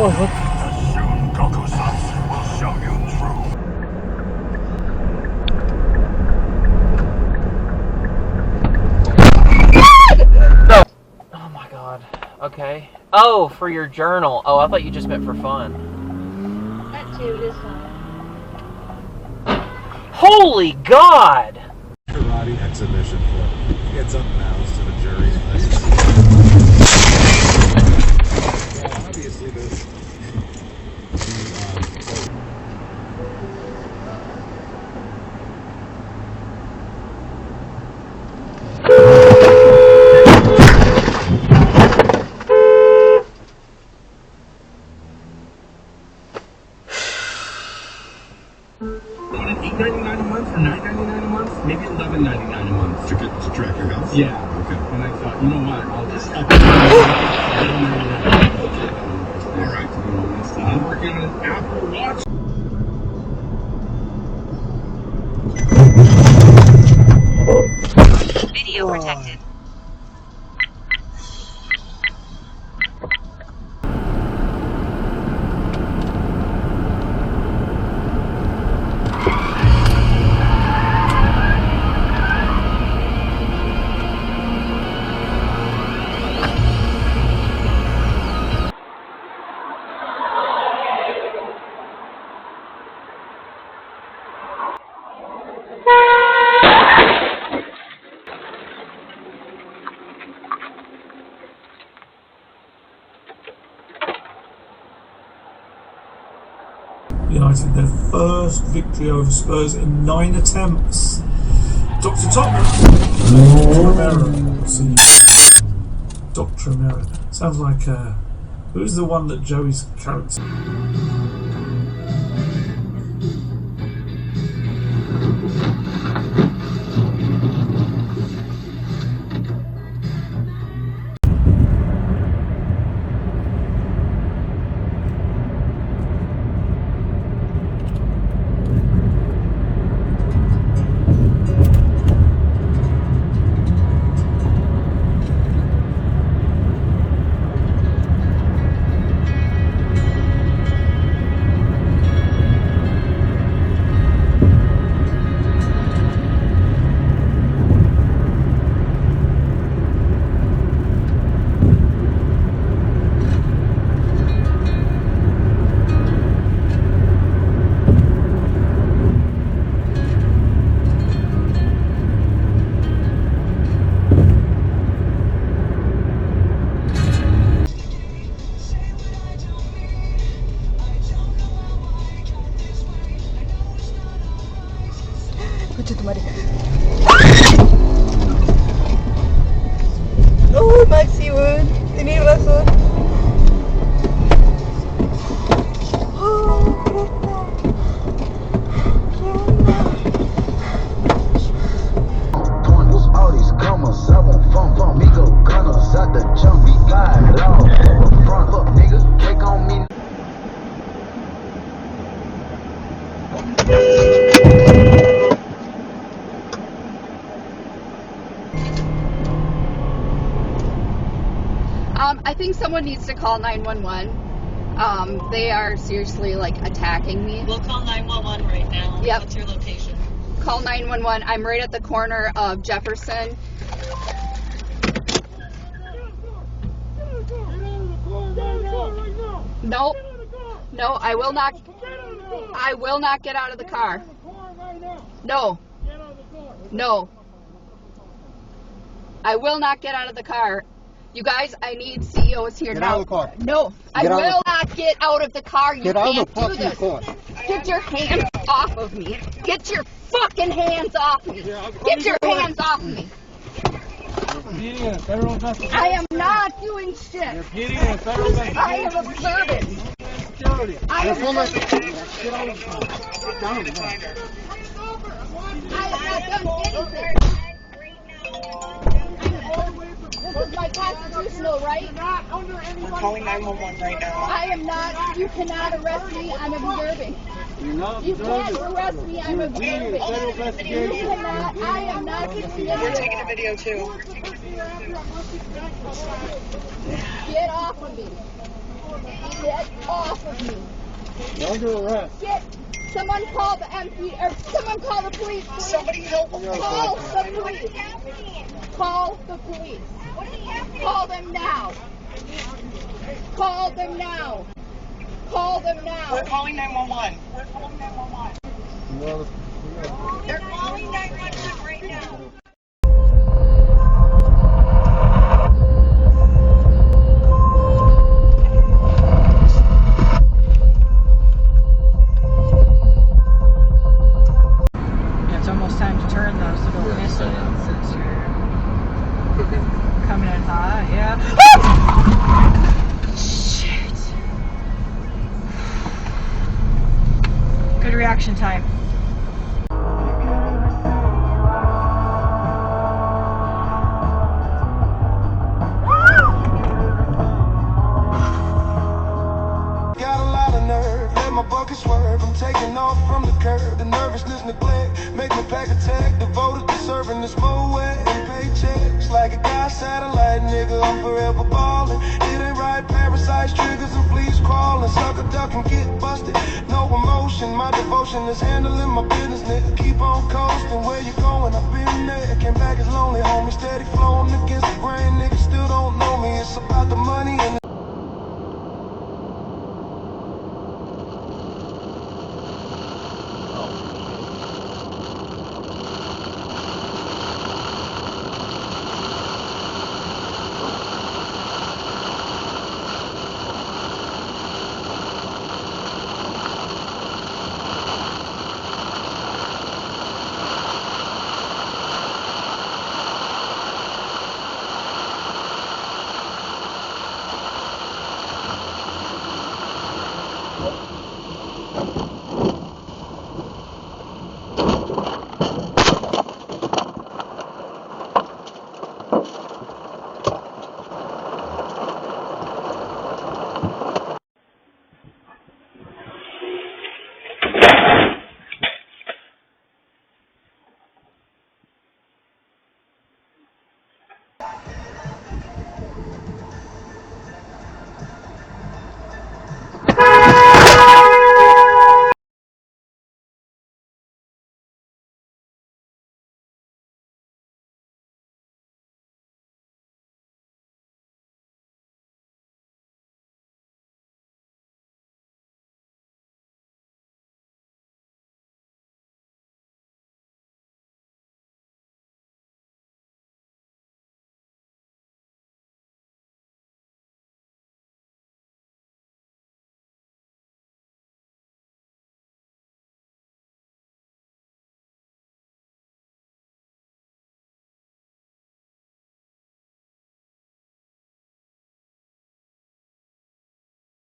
Oh, look. Soon Goku-Satsu will show you true. No. Oh my god. Okay. Oh, for your journal. Oh, I thought you just meant for fun. That too, it is fun. Holy God! Karate exhibition for gets unannounced to the jury's place. Yeah, obviously this. $8.99 a month or $9.99 a month, maybe $11.99 a month. To track your health? Yeah. Okay. And I thought, you know what? I'll just All right. I'm working on an Apple Watch. Video protected. United their first victory over Spurs in 9 attempts. Dr. Tottenham. Dr. Romero. See, Dr. Romero. Sounds like who's the one that Joey's character? Oh, Maxi Wood. Tenía razón. I think someone needs to call 911. They are seriously attacking me. We'll call 911 right now. Yep. What's your location? Call 911. I'm right at the corner of Jefferson. No, no, I will not. I will not get out of the car. No, no, I will not get out of the car. You guys, I need CEOs here now. Get out of the car. No, I will not get out of the car. You Get out of the can't do fucking this. car. Get your hands off of me. Get your fucking hands off me. Get your hands off me. I am not doing shit. I am observing. I am observing. I have not done anything. This is my constitutional right. We're calling 911 right now. I am not. You cannot arrest me. I'm observing. You can't arrest me. I'm observing. You cannot. I am not doing We're anything. taking a video too. Get off of me. Get off of me. You're under arrest. Get. Someone call the MP, or someone call the police, please. Somebody help him. Call the police. Call the police. Call them now. Call them now. Call them now. We're calling 911. We're calling 911. They're calling 911 right now. It's almost time to turn though, so don't miss it since you're coming in hot. Yeah. Shit. Good reaction time. Got a lot of nerve, let my bucket swerve. I'm taking off from the curb. The nervousness, neglect, make me pack a tag. Devoted to serving this moet and paychecks. Like a guy satellite, nigga, I'm forever ballin'. It ain't right, parasites, triggers, and fleas crawling. Sucker duck and get busted, no emotion. My devotion is handling my business, nigga. Keep on coasting, where you going? I've been there. Came back as lonely, homie, steady flowing against the grain. Niggas still don't know me, it's about the